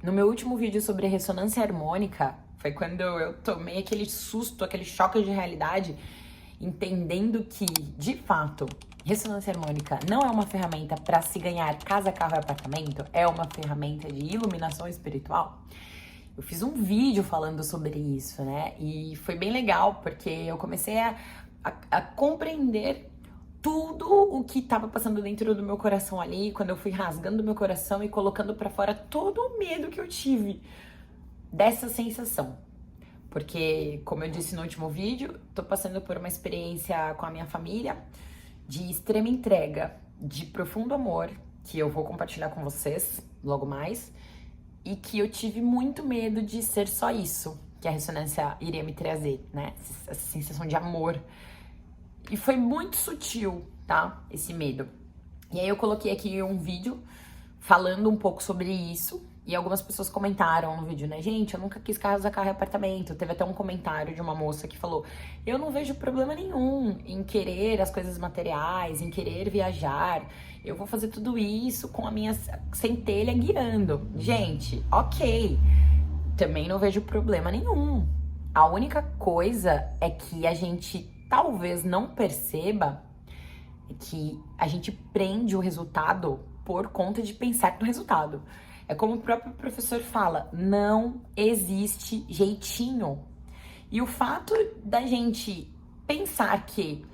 No meu último vídeo sobre ressonância harmônica, foi quando eu tomei aquele susto, aquele choque de realidade, entendendo que, de fato, ressonância harmônica não é uma ferramenta para se ganhar casa, carro e apartamento, é uma ferramenta de iluminação espiritual. Eu fiz um vídeo falando sobre isso, né? E foi bem legal, porque eu comecei a compreender tudo o que estava passando dentro do meu coração ali, quando eu fui rasgando meu coração e colocando para fora todo o medo que eu tive dessa sensação. Porque, como eu disse no último vídeo, tô passando por uma experiência com a minha família de extrema entrega, de profundo amor, que eu vou compartilhar com vocês logo mais, e que eu tive muito medo de ser só isso que a ressonância iria me trazer, né? Essa sensação de amor. E foi muito sutil, tá? Esse medo. E aí eu coloquei aqui um vídeo falando um pouco sobre isso. E algumas pessoas comentaram no vídeo, né? Gente, eu nunca quis casa, carro e apartamento. Teve até um comentário de uma moça que falou: eu não vejo problema nenhum em querer as coisas materiais, em querer viajar. Eu vou fazer tudo isso com a minha centelha guiando. Gente, ok. Também não vejo problema nenhum. A única coisa é que a gente talvez não perceba que a gente prende o resultado por conta de pensar no resultado. É como o próprio professor fala, não existe jeitinho. E o fato da gente pensar que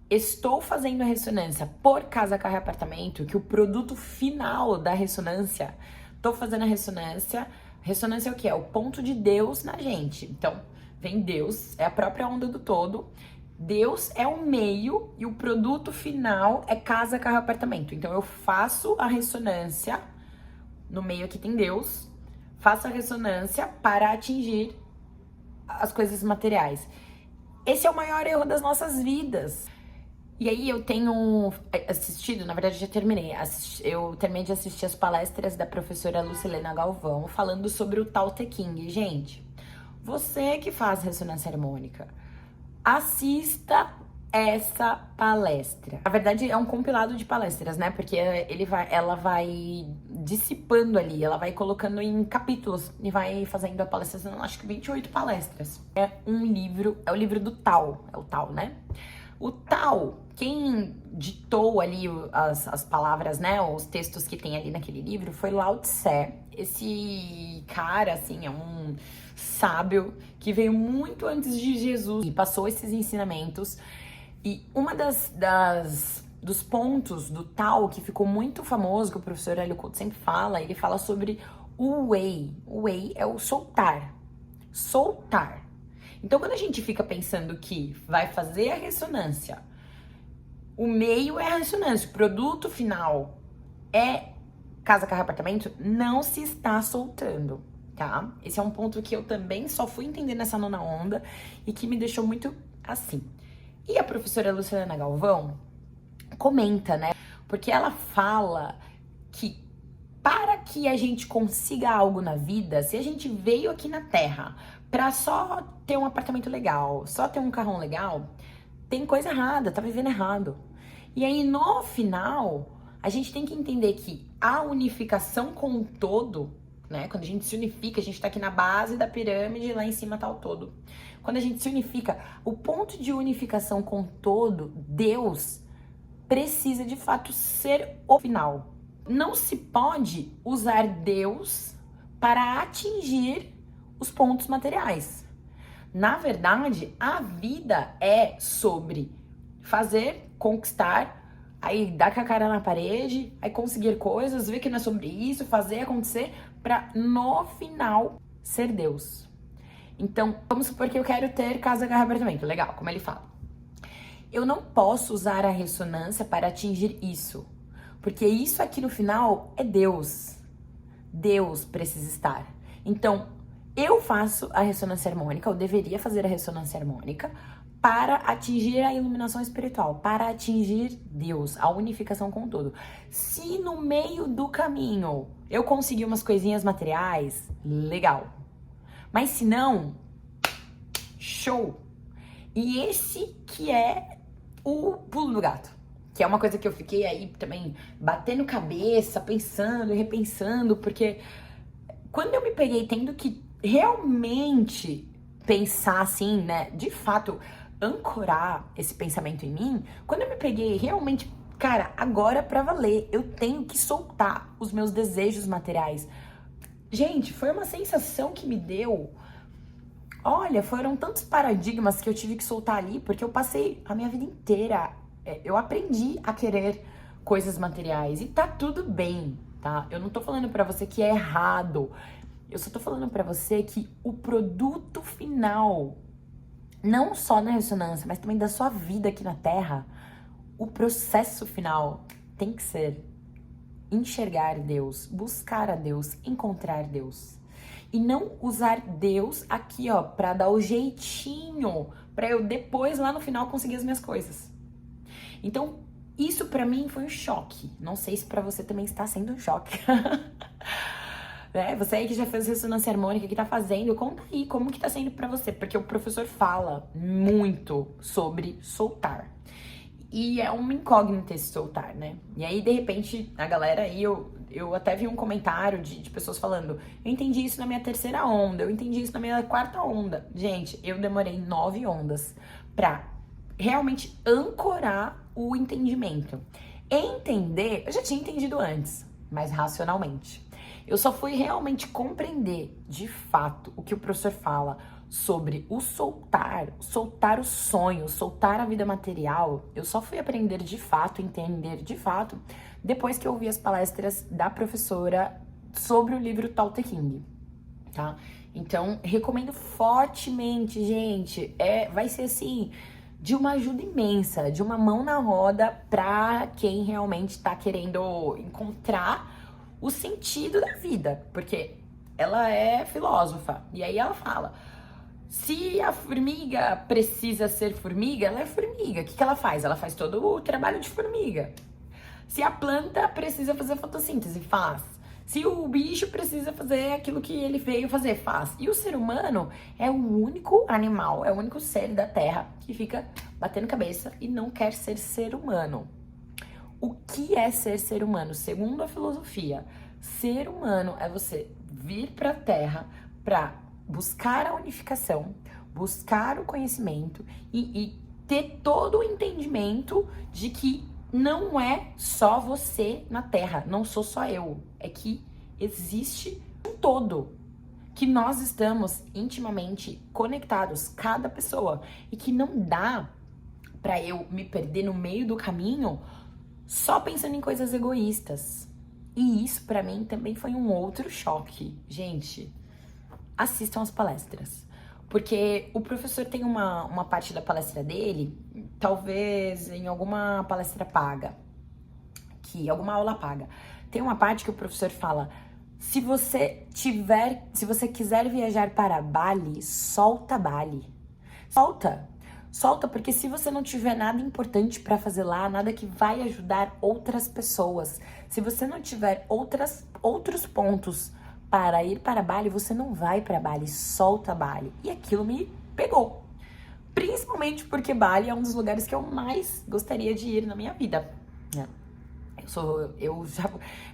estou fazendo a ressonância por casa, carro e apartamento, que o produto final da ressonância, estou fazendo a ressonância. Ressonância é o que? É o ponto de Deus na gente. Então, vem Deus, é a própria onda do todo. Deus é o meio e o produto final é casa, carro e apartamento. Então, eu faço a ressonância, no meio aqui tem Deus, faço a ressonância para atingir as coisas materiais. Esse é o maior erro das nossas vidas. E aí eu tenho assistido, na verdade já terminei, eu terminei de assistir as palestras da professora Lucilena Galvão falando sobre o Tao Te Ching. Gente, você que faz ressonância harmônica, assista essa palestra. Na verdade é um compilado de palestras, né? Porque ela vai dissipando ali, ela vai colocando em capítulos e vai fazendo a palestra, acho que 28 palestras. É um livro, é o livro do Tao, é o Tao, né? O Tao, quem ditou ali as palavras, né, os textos que tem ali naquele livro, foi Lao Tse. Esse cara, assim, é um sábio que veio muito antes de Jesus e passou esses ensinamentos. E uma dos pontos do Tao que ficou muito famoso, que o professor Hélio Couto sempre fala, ele fala sobre o Wei. O Wei é o soltar. Soltar. Então, quando a gente fica pensando que vai fazer a ressonância, o meio é a ressonância, o produto final é casa, carro, apartamento, não se está soltando, tá? Esse é um ponto que eu também só fui entender nessa nona onda e que me deixou muito assim. E a professora Lucilena Galvão comenta, né? Porque ela fala que para que a gente consiga algo na vida, se a gente veio aqui na Terra pra só ter um apartamento legal, só ter um carrão legal, tem coisa errada, tá vivendo errado. E aí, no final, a gente tem que entender que a unificação com o todo, né? Quando a gente se unifica, a gente tá aqui na base da pirâmide e lá em cima tá o todo. Quando a gente se unifica, o ponto de unificação com o todo, Deus, precisa de fato ser o final. Não se pode usar Deus para atingir os pontos materiais. Na verdade, a vida é sobre fazer, conquistar, aí dar com a cara na parede, aí conseguir coisas, ver que não é sobre isso, fazer acontecer, para no final ser Deus. Então, vamos supor que eu quero ter casa, carro, apartamento. Legal, como ele fala. Eu não posso usar a ressonância para atingir isso, porque isso aqui no final é Deus. Deus precisa estar. Então, eu faço a ressonância harmônica, eu deveria fazer a ressonância harmônica para atingir a iluminação espiritual, para atingir Deus, a unificação com tudo. Se no meio do caminho eu conseguir umas coisinhas materiais, legal. Mas se não, show! E esse que é o pulo do gato, que é uma coisa que eu fiquei aí também batendo cabeça, pensando e repensando, porque quando eu me peguei tendo que realmente pensar assim, né, de fato, ancorar esse pensamento em mim, quando eu me peguei realmente, cara, agora pra valer, eu tenho que soltar os meus desejos materiais. Gente, foi uma sensação que me deu. Olha, foram tantos paradigmas que eu tive que soltar ali, porque eu passei a minha vida inteira, eu aprendi a querer coisas materiais e tá tudo bem, tá? Eu não tô falando pra você que é errado. Eu só tô falando pra você que o produto final, não só na ressonância, mas também da sua vida aqui na Terra, o processo final tem que ser enxergar Deus, buscar a Deus, encontrar Deus. E não usar Deus aqui, ó, pra dar o jeitinho, pra eu depois, lá no final, conseguir as minhas coisas. Então, isso pra mim foi um choque. Não sei se pra você também está sendo um choque. Né? Você aí que já fez ressonância harmônica, que tá fazendo, conta aí como que tá sendo pra você. Porque o professor fala muito sobre soltar. E é uma incógnita esse soltar, né? E aí, de repente, a galera aí, eu até vi um comentário de pessoas falando, eu entendi isso na minha terceira onda, eu entendi isso na minha quarta onda. Gente, eu demorei 9 ondas pra realmente ancorar o entendimento. Entender, eu já tinha entendido antes, mas racionalmente. Eu só fui realmente compreender, de fato, o que o professor fala sobre o soltar o sonho, soltar a vida material. Eu só fui aprender de fato, entender de fato, depois que eu ouvi as palestras da professora sobre o livro Tao Te Ching, tá? Então, recomendo fortemente, gente. Vai ser assim, de uma ajuda imensa, de uma mão na roda pra quem realmente tá querendo encontrar o sentido da vida, porque ela é filósofa, e aí ela fala, se a formiga precisa ser formiga, ela é formiga. O que ela faz? Ela faz todo o trabalho de formiga. Se a planta precisa fazer fotossíntese, faz. Se o bicho precisa fazer aquilo que ele veio fazer, faz. E o ser humano é o único animal, é o único ser da Terra que fica batendo cabeça e não quer ser ser humano. O que é ser humano? Segundo a filosofia, ser humano é você vir pra Terra pra buscar a unificação, buscar o conhecimento e ter todo o entendimento de que não é só você na Terra, não sou só eu, é que existe um todo, que nós estamos intimamente conectados, cada pessoa, e que não dá pra eu me perder no meio do caminho só pensando em coisas egoístas. E isso pra mim também foi um outro choque. Gente, assistam as palestras. Porque o professor tem uma parte da palestra dele, talvez em alguma palestra paga, alguma aula paga. Tem uma parte que o professor fala, se você quiser viajar para Bali, solta Bali. Solta, porque se você não tiver nada importante pra fazer lá, nada que vai ajudar outras pessoas, se você não tiver outros pontos para ir para Bali, você não vai para Bali, solta Bali. E aquilo me pegou. Principalmente porque Bali é um dos lugares que eu mais gostaria de ir na minha vida.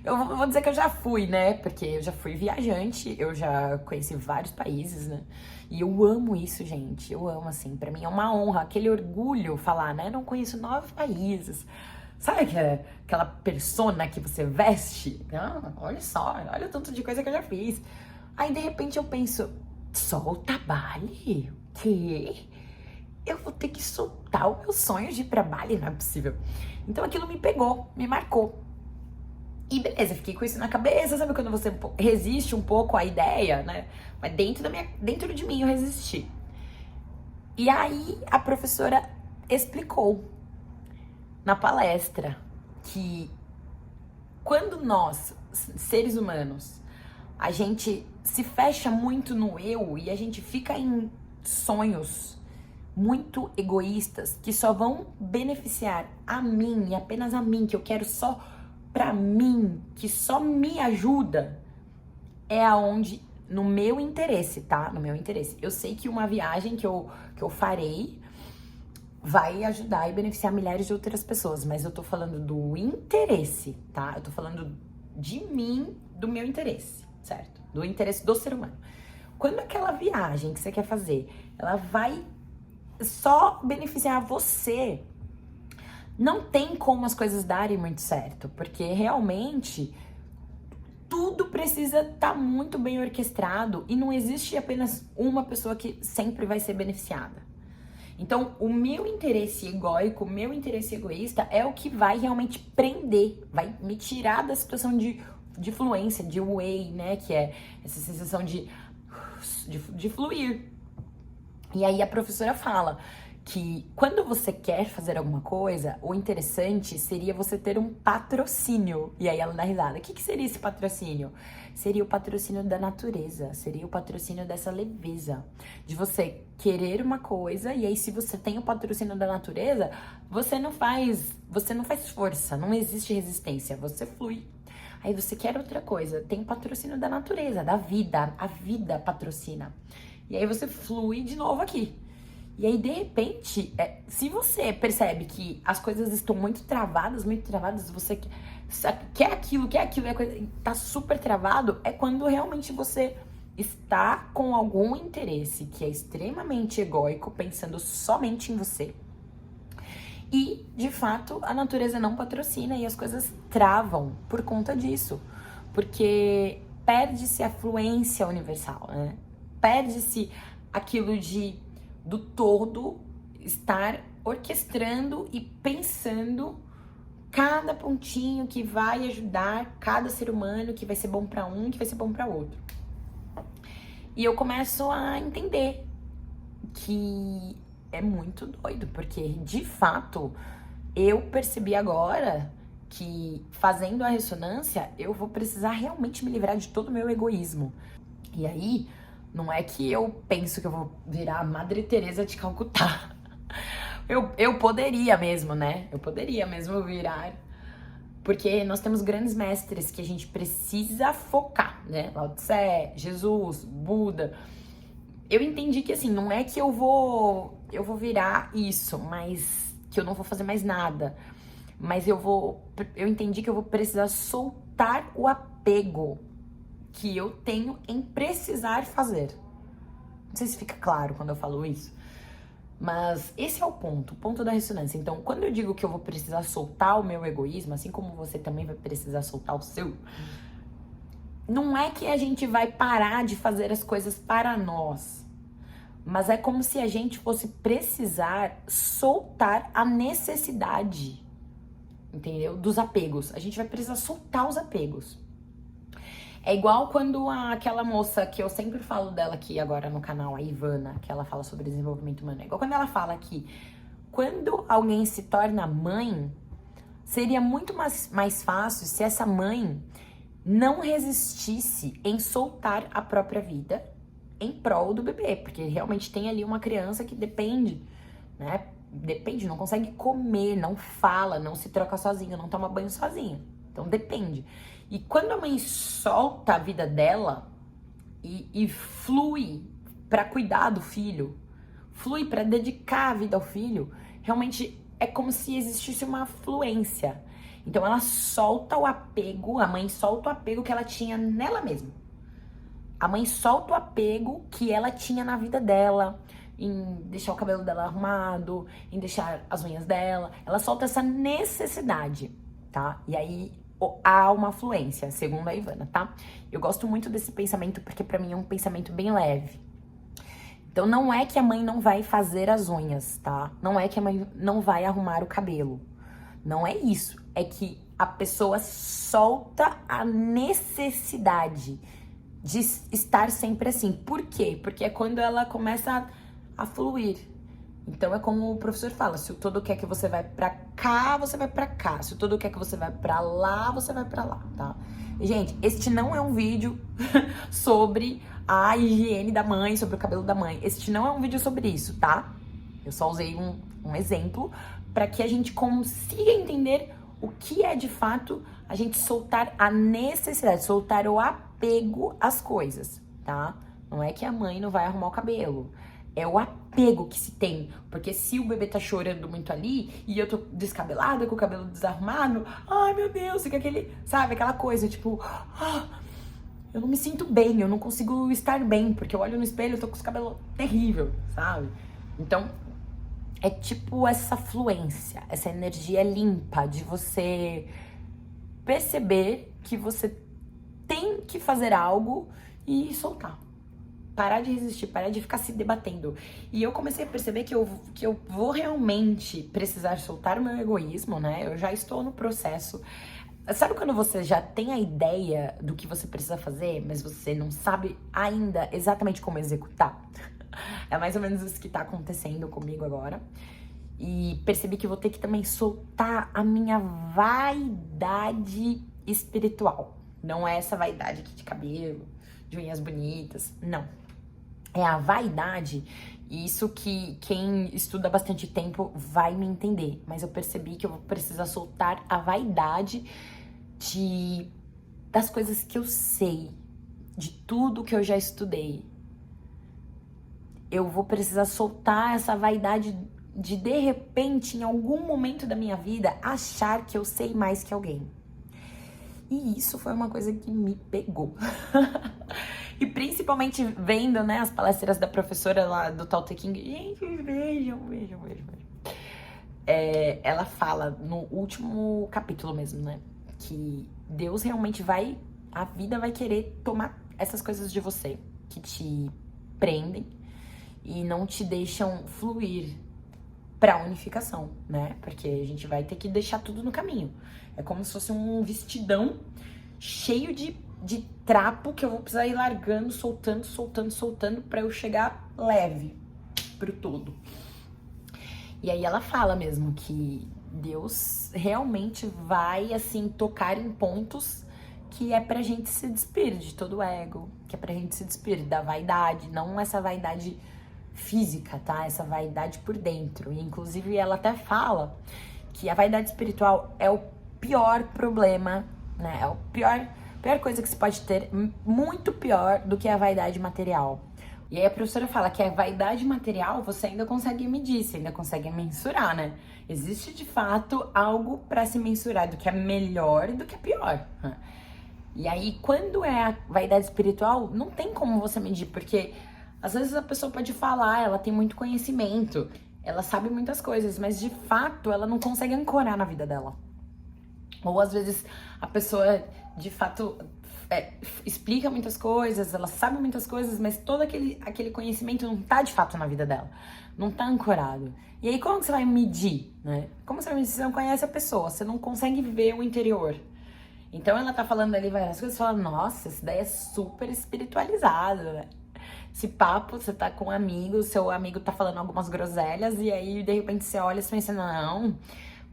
Eu vou dizer que eu já fui, né? Porque eu já fui viajante, eu já conheci vários países, né? E eu amo isso, gente. Eu amo, assim. Pra mim é uma honra, aquele orgulho falar, né? Não conheço 9 países. Sabe aquela persona que você veste? Ah, olha só, olha o tanto de coisa que eu já fiz. Aí, de repente, eu penso, solta Bali? O quê? Eu vou ter que soltar o meu sonho de ir pra Bali? Não é possível. Então, aquilo me pegou, me marcou. E beleza, fiquei com isso na cabeça, sabe quando você resiste um pouco à ideia, né? Mas dentro de mim eu resisti. E aí a professora explicou na palestra que quando nós, seres humanos, a gente se fecha muito no eu e a gente fica em sonhos muito egoístas que só vão beneficiar a mim e apenas a mim, que eu quero só pra mim, que só me ajuda, é aonde, no meu interesse, tá? No meu interesse. Eu sei que uma viagem que eu farei vai ajudar e beneficiar milhares de outras pessoas, mas eu tô falando do interesse, tá? Eu tô falando de mim, do meu interesse, certo? do interesse do ser humano. Quando aquela viagem que você quer fazer, ela vai só beneficiar você, não tem como as coisas darem muito certo, porque realmente tudo precisa estar muito bem orquestrado e não existe apenas uma pessoa que sempre vai ser beneficiada. Então, o meu interesse egóico, o meu interesse egoísta é o que vai realmente prender, vai me tirar da situação de fluência, de way, né? Que é essa sensação de fluir. E aí a professora fala que quando você quer fazer alguma coisa, o interessante seria você ter um patrocínio. E aí ela dá risada. O que seria esse patrocínio? Seria o patrocínio da natureza, seria o patrocínio dessa leveza. De você querer uma coisa, e aí se você tem o patrocínio da natureza, você não faz força, não existe resistência, você flui. Aí você quer outra coisa, tem o patrocínio da natureza, da vida, a vida patrocina. E aí você flui de novo aqui. E aí, de repente, se você percebe que as coisas estão muito travadas, você quer aquilo, e a coisa tá super travado, é quando realmente você está com algum interesse que é extremamente egóico, pensando somente em você. E, de fato, a natureza não patrocina e as coisas travam por conta disso. Porque perde-se a fluência universal, né? Perde-se aquilo do todo estar orquestrando e pensando cada pontinho que vai ajudar cada ser humano, que vai ser bom para um, que vai ser bom para outro. E eu começo a entender que é muito doido, porque de fato eu percebi agora que fazendo a ressonância eu vou precisar realmente me livrar de todo o meu egoísmo. E aí, não é que eu penso que eu vou virar a Madre Teresa de Calcutá. Eu poderia mesmo, né? Eu poderia mesmo virar. Porque nós temos grandes mestres que a gente precisa focar, né? Lao Tse, Jesus, Buda. Eu entendi que assim, não é que eu vou virar isso, mas que eu não vou fazer mais nada. Mas eu entendi que eu vou precisar soltar o apego que eu tenho em precisar fazer. Não sei se fica claro quando eu falo isso, mas esse é o ponto da ressonância. Então, quando eu digo que eu vou precisar soltar o meu egoísmo, assim como você também vai precisar soltar o seu, não é que a gente vai parar de fazer as coisas para nós, mas é como se a gente fosse precisar soltar a necessidade, entendeu? Dos apegos. A gente vai precisar soltar os apegos. É igual quando aquela moça que eu sempre falo dela aqui agora no canal, a Ivana, que ela fala sobre desenvolvimento humano. É igual quando ela fala que quando alguém se torna mãe, seria muito mais fácil se essa mãe não resistisse em soltar a própria vida em prol do bebê. Porque realmente tem ali uma criança que depende, né? Depende, não consegue comer, não fala, não se troca sozinha, não toma banho sozinha. Então depende. E quando a mãe solta a vida dela e flui para cuidar do filho, flui para dedicar a vida ao filho, realmente é como se existisse uma fluência. Então ela solta o apego, a mãe solta o apego que ela tinha nela mesma. A mãe solta o apego que ela tinha na vida dela, em deixar o cabelo dela arrumado, em deixar as unhas dela. Ela solta essa necessidade, tá? E aí há uma fluência, segundo a Ivana, tá? Eu gosto muito desse pensamento porque pra mim é um pensamento bem leve. Então não é que a mãe não vai fazer as unhas, tá? Não é que a mãe não vai arrumar o cabelo. Não é isso. É que a pessoa solta a necessidade de estar sempre assim. Por quê? Porque é quando ela começa a fluir. Então é como o professor fala, se o todo quer que você vai pra cá, você vai pra cá. Se o todo quer que você vai pra lá, você vai pra lá, tá? E, gente, este não é um vídeo sobre a higiene da mãe, sobre o cabelo da mãe. Este não é um vídeo sobre isso, tá? Eu só usei um exemplo pra que a gente consiga entender o que é, de fato, a gente soltar a necessidade, soltar o apego às coisas, tá? Não é que a mãe não vai arrumar o cabelo. É o apego que se tem. Porque se o bebê tá chorando muito ali e eu tô descabelada, com o cabelo desarrumado, ai meu Deus, fica aquele, sabe, aquela coisa, tipo, eu não me sinto bem, eu não consigo estar bem, porque eu olho no espelho e tô com os cabelos terrível, sabe? Então, é tipo essa fluência, essa energia limpa de você perceber que você tem que fazer algo e soltar. Parar de resistir, parar de ficar se debatendo. E eu comecei a perceber que eu vou realmente precisar soltar o meu egoísmo, né? Eu já estou no processo. Sabe quando você já tem a ideia do que você precisa fazer, mas você não sabe ainda exatamente como executar? É mais ou menos isso que tá acontecendo comigo agora. E percebi que vou ter que também soltar a minha vaidade espiritual. Não é essa vaidade aqui de cabelo, de unhas bonitas, não. É a vaidade, e isso que quem estuda bastante tempo vai me entender. Mas eu percebi que eu vou precisar soltar a vaidade das coisas que eu sei, de tudo que eu já estudei. Eu vou precisar soltar essa vaidade de repente, em algum momento da minha vida, achar que eu sei mais que alguém. E isso foi uma coisa que me pegou. E principalmente vendo, né, as palestras da professora lá do Tao Te Ching. Gente, vejam. Ela fala no último capítulo mesmo, né, que Deus realmente a vida vai querer tomar essas coisas de você, que te prendem e não te deixam fluir pra unificação, né? Porque a gente vai ter que deixar tudo no caminho. É como se fosse um vestidão cheio de trapo que eu vou precisar ir largando, soltando pra eu chegar leve pro todo. E aí ela fala mesmo que Deus realmente vai, assim, tocar em pontos que é pra gente se despir de todo o ego, que é pra gente se despir da vaidade, não essa vaidade física, tá? Essa vaidade por dentro. E inclusive ela até fala que a vaidade espiritual é o pior problema, né? É a pior coisa que se pode ter, muito pior do que a vaidade material. E aí a professora fala que a vaidade material você ainda consegue medir, você ainda consegue mensurar, né? Existe de fato algo para se mensurar do que é melhor e do que é pior. E aí quando é a vaidade espiritual, não tem como você medir, porque às vezes a pessoa pode falar, ela tem muito conhecimento, ela sabe muitas coisas, mas de fato ela não consegue ancorar na vida dela. Ou às vezes a pessoa de fato explica muitas coisas, ela sabe muitas coisas, mas todo aquele conhecimento não tá de fato na vida dela, não tá ancorado. E aí como que você vai medir, né? Como você vai medir se você não conhece a pessoa, você não consegue ver o interior? Então ela tá falando ali várias coisas, fala, nossa, isso daí é super espiritualizado, né? Esse papo, você tá com um amigo, seu amigo tá falando algumas groselhas, e aí de repente você olha e você pensa, não,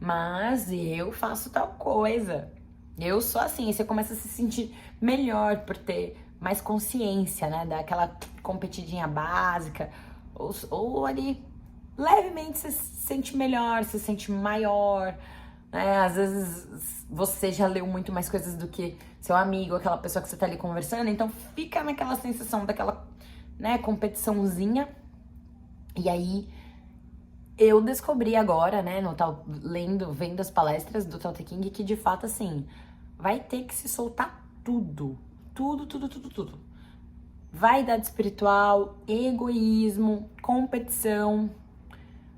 mas eu faço tal coisa. Eu sou assim, e você começa a se sentir melhor por ter mais consciência, né? Daquela competidinha básica, ou ali levemente você se sente melhor, se sente maior, né? Às vezes você já leu muito mais coisas do que seu amigo, aquela pessoa que você tá ali conversando, então fica naquela sensação daquela, né, competiçãozinha. E aí eu descobri agora, né, vendo as palestras do Tao Te Ching, que de fato, assim, vai ter que se soltar tudo. Tudo. Vaidade espiritual, egoísmo, competição.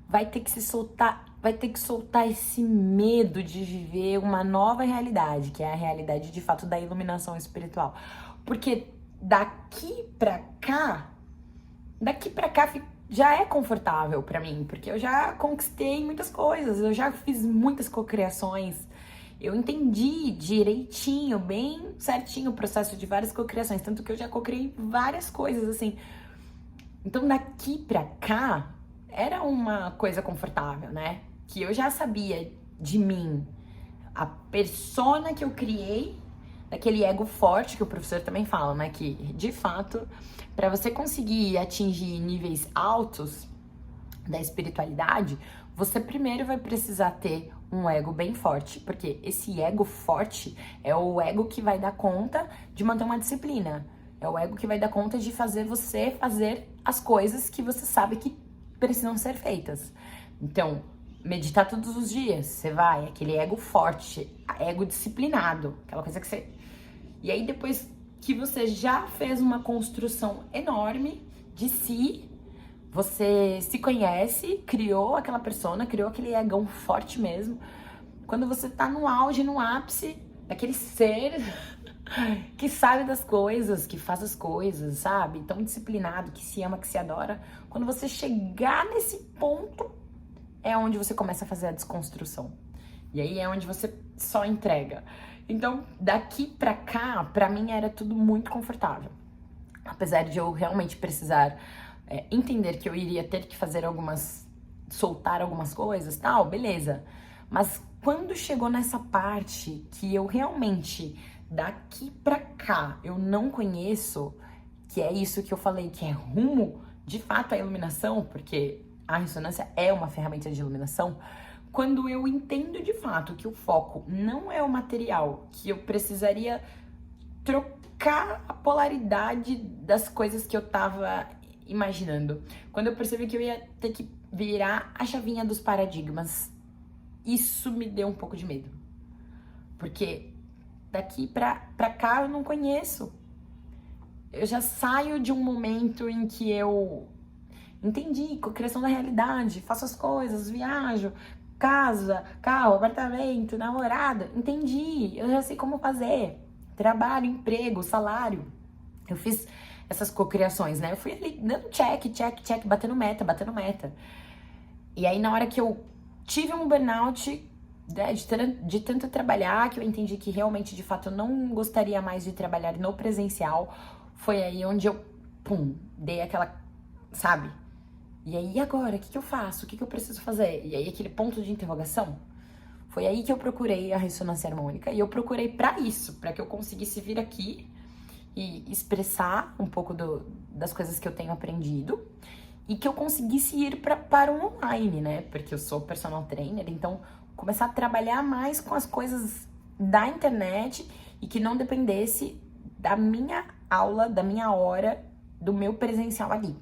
Vai ter que se soltar, vai ter que soltar esse medo de viver uma nova realidade, que é a realidade, de fato, da iluminação espiritual. Porque daqui pra cá já é confortável pra mim, porque eu já conquistei muitas coisas, eu já fiz muitas cocriações, eu entendi direitinho, bem certinho o processo de várias cocriações, tanto que eu já cocriei várias coisas, assim. Então daqui pra cá era uma coisa confortável, né? Que eu já sabia de mim, a persona que eu criei, daquele ego forte que o professor também fala, né? Que, de fato, para você conseguir atingir níveis altos da espiritualidade, você primeiro vai precisar ter um ego bem forte, porque esse ego forte é o ego que vai dar conta de manter uma disciplina, é o ego que vai dar conta de fazer você fazer as coisas que você sabe que precisam ser feitas. Então, meditar todos os dias, você vai, aquele ego forte, ego disciplinado, aquela coisa que você... E aí depois que você já fez uma construção enorme de si, você se conhece, criou aquela persona, criou aquele egão forte mesmo. Quando você tá no auge, no ápice daquele ser que sabe das coisas, que faz as coisas, sabe? Tão disciplinado, que se ama, que se adora. Quando você chegar nesse ponto, é onde você começa a fazer a desconstrução. E aí é onde você só entrega. Então, daqui pra cá, pra mim era tudo muito confortável. Apesar de eu realmente precisar entender que eu iria ter que fazer soltar algumas coisas, tal, beleza. Mas quando chegou nessa parte que eu realmente, daqui pra cá, eu não conheço, que é isso que eu falei, que é rumo, de fato, à iluminação, porque a ressonância é uma ferramenta de iluminação. Quando eu entendo de fato que o foco não é o material, que eu precisaria trocar a polaridade das coisas que eu tava imaginando. Quando eu percebi que eu ia ter que virar a chavinha dos paradigmas, isso me deu um pouco de medo. Porque daqui pra cá eu não conheço. Eu já saio de um momento em que eu entendi, criação da realidade, faço as coisas, viajo, casa, carro, apartamento, namorada, entendi, eu já sei como fazer, trabalho, emprego, salário. Eu fiz essas cocriações, né? Eu fui ali dando check, batendo meta. E aí na hora que eu tive um burnout, né, de tanto trabalhar, que eu entendi que realmente, de fato, eu não gostaria mais de trabalhar no presencial, foi aí onde eu, dei aquela, sabe? E aí, agora? O que eu faço? O que eu preciso fazer? E aí, aquele ponto de interrogação. Foi aí que eu procurei a ressonância harmônica. E eu procurei pra isso, pra que eu conseguisse vir aqui e expressar um pouco das coisas que eu tenho aprendido. E que eu conseguisse ir para o online, né? Porque eu sou personal trainer, então começar a trabalhar mais com as coisas da internet e que não dependesse da minha aula, da minha hora, do meu presencial ali.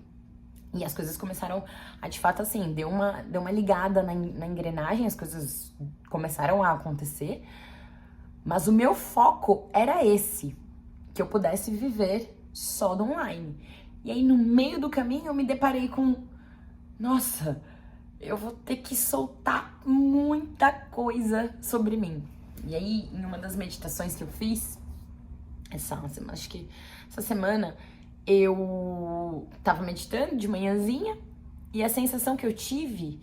E as coisas começaram a, de fato, assim, deu uma ligada na engrenagem, as coisas começaram a acontecer. Mas o meu foco era esse, que eu pudesse viver só do online. E aí, no meio do caminho, eu me deparei com... Nossa, eu vou ter que soltar muita coisa sobre mim. E aí, em uma das meditações que eu fiz, acho que essa semana... eu tava meditando de manhãzinha e a sensação que eu tive...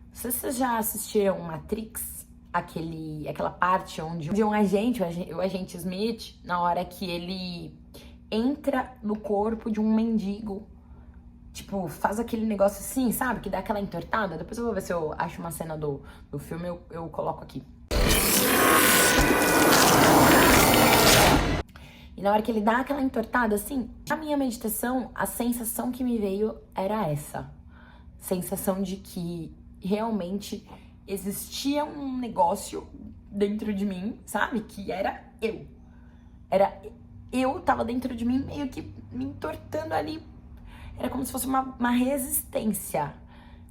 Não sei se vocês já assistiram Matrix, aquela parte onde um agente, o agente Smith, na hora que ele entra no corpo de um mendigo, tipo, faz aquele negócio assim, sabe? Que dá aquela entortada. Depois eu vou ver se eu acho uma cena do filme, eu coloco aqui. E na hora que ele dá aquela entortada, assim, na minha meditação, a sensação que me veio era essa. Sensação de que realmente existia um negócio dentro de mim, sabe? Que era eu. Eu tava dentro de mim meio que me entortando ali. Era como se fosse uma resistência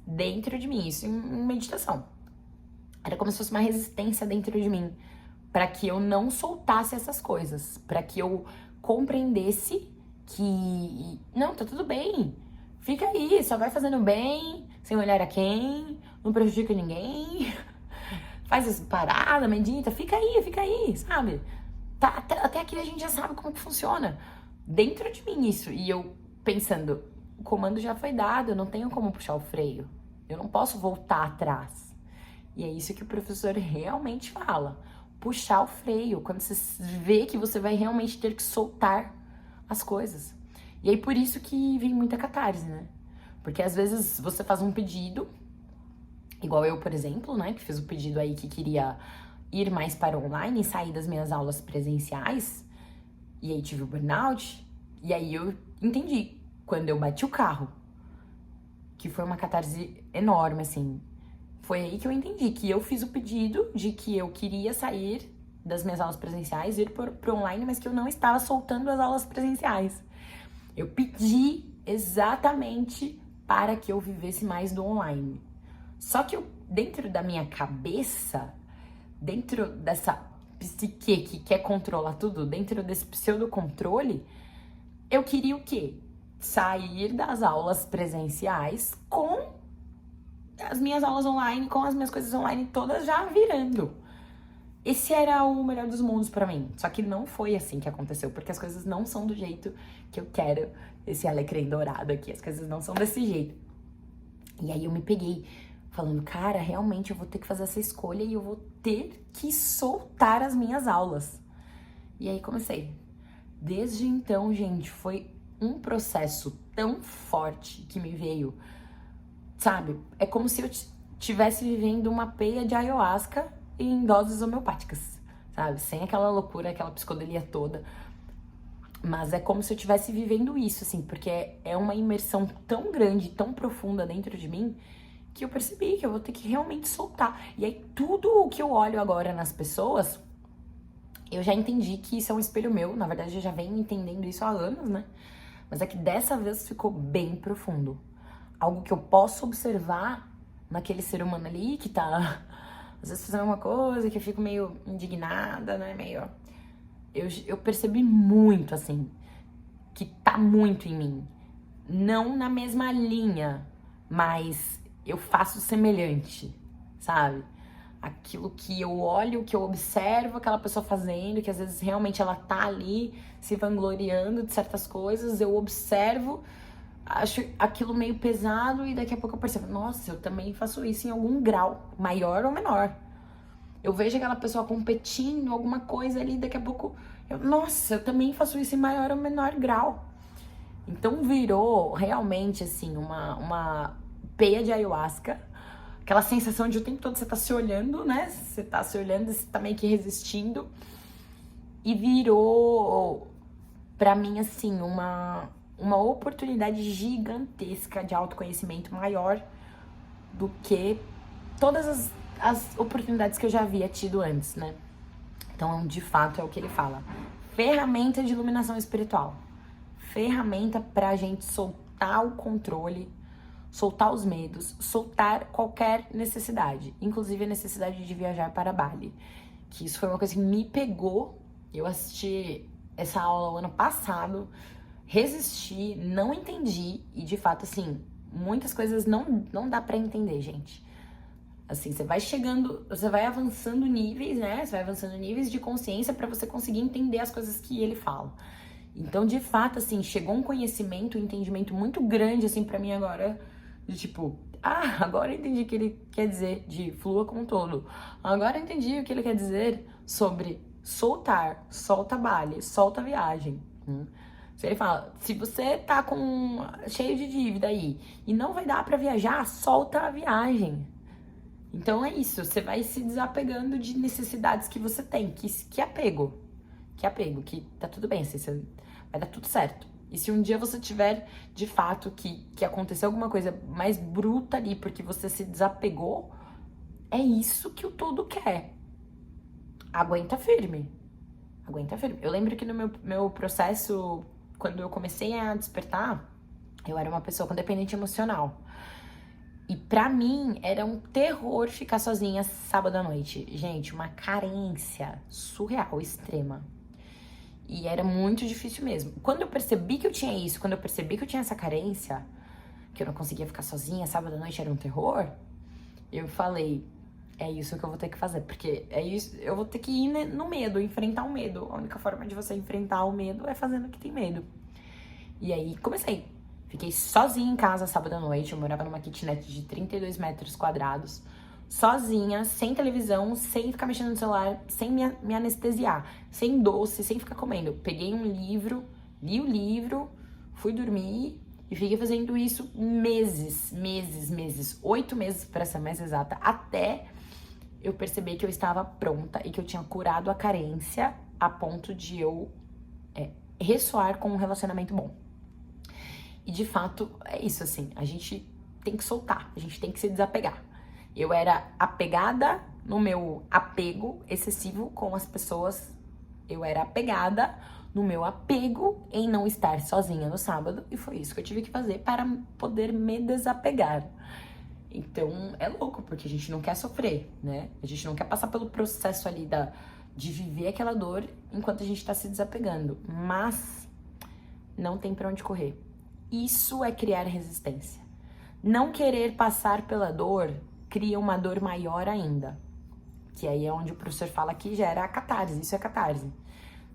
dentro de mim, isso em meditação. Era como se fosse uma resistência dentro de mim, para que eu não soltasse essas coisas, para que eu compreendesse que não, tá tudo bem, fica aí, só vai fazendo bem, sem olhar a quem, não prejudica ninguém, faz essa parada, medita, fica aí, sabe? Tá, até aqui a gente já sabe como que funciona. Dentro de mim isso, e eu pensando, o comando já foi dado, eu não tenho como puxar o freio, eu não posso voltar atrás. E é isso que o professor realmente fala. Puxar o freio, quando você vê que você vai realmente ter que soltar as coisas. E aí por isso que vem muita catarse, né? Porque às vezes você faz um pedido, igual eu, por exemplo, né? Que fiz o pedido aí que queria ir mais para online e sair das minhas aulas presenciais. E aí tive o burnout. E aí eu entendi, quando eu bati o carro, que foi uma catarse enorme, assim. Foi aí que eu entendi que eu fiz o pedido de que eu queria sair das minhas aulas presenciais, ir pro online, mas que eu não estava soltando as aulas presenciais. Eu pedi exatamente para que eu vivesse mais do online. Só que dentro da minha cabeça, dentro dessa psique que quer controlar tudo, dentro desse pseudo-controle, eu queria o quê? Sair das aulas presenciais com as minhas aulas online, com as minhas coisas online todas já virando. Esse era o melhor dos mundos pra mim. Só que não foi assim que aconteceu, porque as coisas não são do jeito que eu quero. Esse alecrim dourado aqui, as coisas não são desse jeito. E aí eu me peguei falando, cara, realmente eu vou ter que fazer essa escolha e eu vou ter que soltar as minhas aulas. E aí comecei. Desde então, gente, foi um processo tão forte que me veio, sabe? É como se eu estivesse vivendo uma peia de ayahuasca em doses homeopáticas, sabe? Sem aquela loucura, aquela psicodelia toda. Mas é como se eu estivesse vivendo isso, assim, porque é uma imersão tão grande, tão profunda dentro de mim, que eu percebi que eu vou ter que realmente soltar. E aí tudo o que eu olho agora nas pessoas, eu já entendi que isso é um espelho meu. Na verdade, eu já venho entendendo isso há anos, né? Mas é que dessa vez ficou bem profundo. Algo que eu posso observar naquele ser humano ali que tá, às vezes, fazendo uma coisa que eu fico meio indignada, né? Meio... Eu percebi muito, assim, que tá muito em mim. Não na mesma linha, mas eu faço semelhante, sabe? Aquilo que eu olho, que eu observo aquela pessoa fazendo, que às vezes realmente ela tá ali se vangloriando de certas coisas, eu observo, acho aquilo meio pesado e daqui a pouco eu percebo, nossa, eu também faço isso em algum grau, maior ou menor. Eu vejo aquela pessoa competindo, alguma coisa ali, daqui a pouco, nossa, eu também faço isso em maior ou menor grau. Então virou realmente, assim, uma peia de ayahuasca. Aquela sensação de o tempo todo você tá se olhando, né? Você tá se olhando, você tá meio que resistindo. E virou, pra mim, assim, uma oportunidade gigantesca de autoconhecimento maior do que todas as oportunidades que eu já havia tido antes, né? Então, de fato, é o que ele fala. Ferramenta de iluminação espiritual. Ferramenta pra gente soltar o controle, soltar os medos, soltar qualquer necessidade, inclusive a necessidade de viajar para Bali. Que isso foi uma coisa que me pegou. Eu assisti essa aula o ano passado, resisti, não entendi e de fato, assim, muitas coisas não dá pra entender, gente. Assim, você vai chegando, você vai avançando níveis, né? Você vai avançando níveis de consciência pra você conseguir entender as coisas que ele fala. Então, de fato, assim, chegou um conhecimento, um entendimento muito grande, assim, pra mim agora, de tipo, agora eu entendi o que ele quer dizer de flua com todo. Agora eu entendi o que ele quer dizer sobre soltar, solta Bali, solta viagem. Se ele fala, se você tá cheio de dívida aí e não vai dar pra viajar, solta a viagem. Então é isso, você vai se desapegando de necessidades que você tem, que apego, que tá tudo bem, assim, vai dar tudo certo. E se um dia você tiver, de fato, que aconteceu alguma coisa mais bruta ali, porque você se desapegou, é isso que o todo quer. Aguenta firme. Aguenta firme. Eu lembro que no meu processo, quando eu comecei a despertar, eu era uma pessoa com dependente emocional. E pra mim, era um terror ficar sozinha sábado à noite. Gente, uma carência surreal, extrema. E era muito difícil mesmo. Quando eu percebi que eu tinha isso, quando eu percebi que eu tinha essa carência, que eu não conseguia ficar sozinha, sábado à noite era um terror, eu falei, é isso que eu vou ter que fazer. Porque é isso, eu vou ter que ir no medo, enfrentar o medo. A única forma de você enfrentar o medo é fazendo o que tem medo. E aí, comecei. Fiquei sozinha em casa sábado à noite, eu morava numa kitnet de 32 metros quadrados, sozinha, sem televisão, sem ficar mexendo no celular, sem me anestesiar, sem doce, sem ficar comendo. Peguei um livro, li o livro, fui dormir e fiquei fazendo isso meses, 8 meses para ser mais exata, até eu perceber que eu estava pronta e que eu tinha curado a carência a ponto de eu ressoar com um relacionamento bom. E de fato, é isso, assim, a gente tem que soltar, a gente tem que se desapegar. Eu era apegada no meu apego excessivo com as pessoas, eu era apegada no meu apego em não estar sozinha no sábado, e foi isso que eu tive que fazer para poder me desapegar. Então, é louco, porque a gente não quer sofrer, né? A gente não quer passar pelo processo ali de viver aquela dor enquanto a gente tá se desapegando, mas não tem pra onde correr. Isso é criar resistência. Não querer passar pela dor cria uma dor maior ainda, que aí é onde o professor fala que gera a catarse, isso é catarse.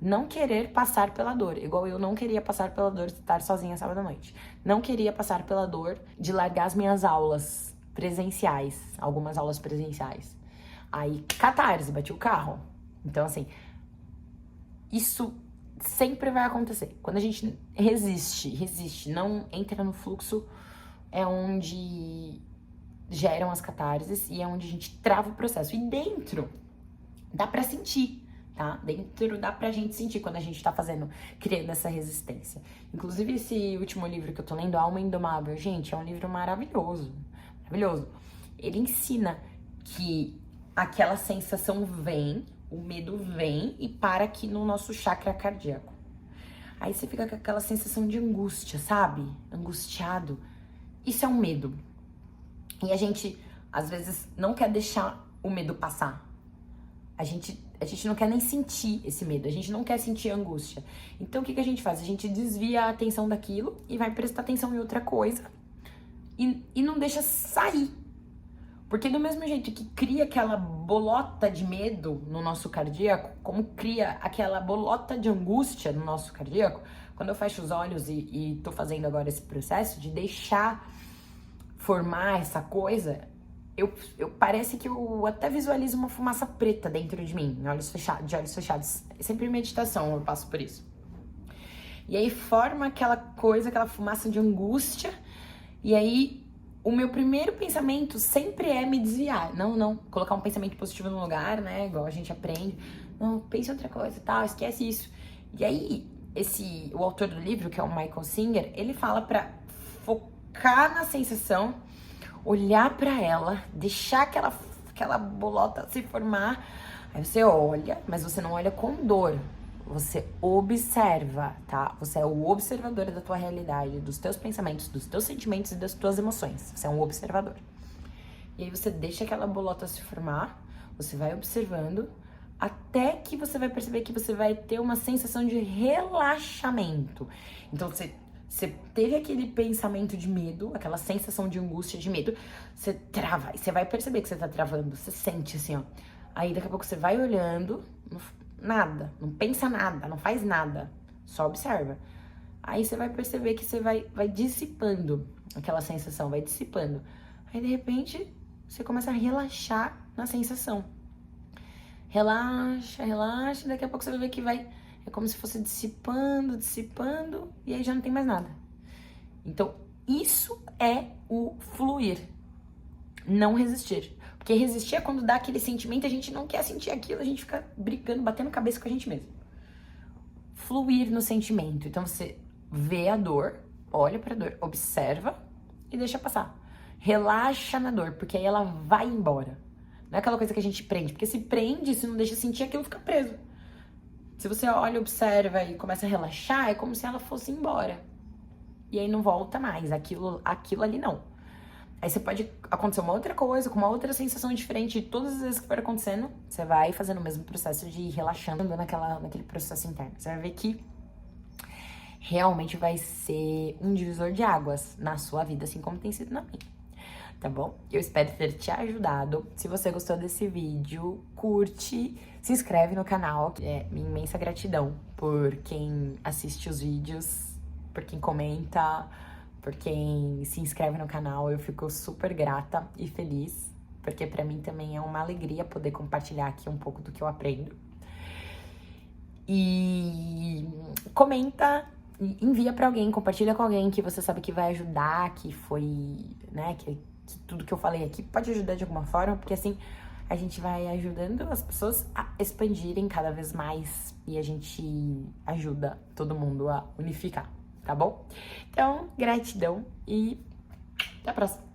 Não querer passar pela dor, igual eu não queria passar pela dor de estar sozinha sábado à noite. Não queria passar pela dor de largar as minhas aulas presenciais, algumas aulas presenciais. Aí, catarse, bati o carro. Então, assim, isso sempre vai acontecer. Quando a gente resiste, não entra no fluxo, é onde geram as catarses e é onde a gente trava o processo. E dentro, dá pra sentir, tá? Dentro dá pra gente sentir quando a gente tá criando essa resistência. Inclusive, esse último livro que eu tô lendo, Alma Indomável, gente, é um livro maravilhoso, maravilhoso. Ele ensina que aquela sensação vem, o medo vem e para aqui no nosso chakra cardíaco. Aí você fica com aquela sensação de angústia, sabe? Angustiado. Isso é um medo. E a gente, às vezes, não quer deixar o medo passar. A gente não quer nem sentir esse medo, a gente não quer sentir a angústia. Então, o que a gente faz? A gente desvia a atenção daquilo e vai prestar atenção em outra coisa e não deixa sair. Porque do mesmo jeito que cria aquela bolota de medo no nosso cardíaco, como cria aquela bolota de angústia no nosso cardíaco, quando eu fecho os olhos e tô fazendo agora esse processo de deixar formar essa coisa, parece que eu até visualizo uma fumaça preta dentro de mim, de olhos fechados. É sempre em meditação eu passo por isso. E aí forma aquela coisa, aquela fumaça de angústia, e aí o meu primeiro pensamento sempre é me desviar. Não, colocar um pensamento positivo no lugar, né, igual a gente aprende. Não, pense em outra coisa e tal, esquece isso. E aí, o autor do livro, que é o Michael Singer, ele fala pra focar na sensação, olhar pra ela, deixar aquela bolota se formar. Aí você olha, mas você não olha com dor. Você observa, tá? Você é o observador da tua realidade, dos teus pensamentos, dos teus sentimentos e das tuas emoções. Você é um observador. E aí você deixa aquela bolota se formar, você vai observando, até que você vai perceber que você vai ter uma sensação de relaxamento. Então, você teve aquele pensamento de medo, aquela sensação de angústia, de medo, você trava, e você vai perceber que você tá travando, você sente assim, ó. Aí daqui a pouco você vai olhando, nada, não pensa nada, não faz nada, só observa. Aí você vai perceber que você vai dissipando aquela sensação, vai dissipando. Aí de repente você começa a relaxar na sensação. Relaxa, daqui a pouco você vai ver que é como se fosse dissipando, e aí já não tem mais nada. Então, isso é o fluir, não resistir. Porque resistir é quando dá aquele sentimento, a gente não quer sentir aquilo, a gente fica brigando, batendo cabeça com a gente mesmo. Fluir no sentimento. Então, você vê a dor, olha pra dor, observa e deixa passar. Relaxa na dor, porque aí ela vai embora. Não é aquela coisa que a gente prende, porque se prende, se não deixa sentir, aquilo fica preso. Se você olha, observa e começa a relaxar, é como se ela fosse embora. E aí não volta mais, aquilo ali não. Aí você pode acontecer uma outra coisa, com uma outra sensação diferente, e todas as vezes que for acontecendo, você vai fazendo o mesmo processo de ir relaxando naquele processo interno. Você vai ver que realmente vai ser um divisor de águas na sua vida, assim como tem sido na minha. Tá bom? Eu espero ter te ajudado. Se você gostou desse vídeo, curte, se inscreve no canal. É minha imensa gratidão por quem assiste os vídeos, por quem comenta, por quem se inscreve no canal. Eu fico super grata e feliz, porque pra mim também é uma alegria poder compartilhar aqui um pouco do que eu aprendo. E comenta, envia pra alguém, compartilha com alguém que você sabe que vai ajudar, que foi, né, que tudo que eu falei aqui pode ajudar de alguma forma, porque assim a gente vai ajudando as pessoas a expandirem cada vez mais e a gente ajuda todo mundo a unificar, tá bom? Então, gratidão e até a próxima!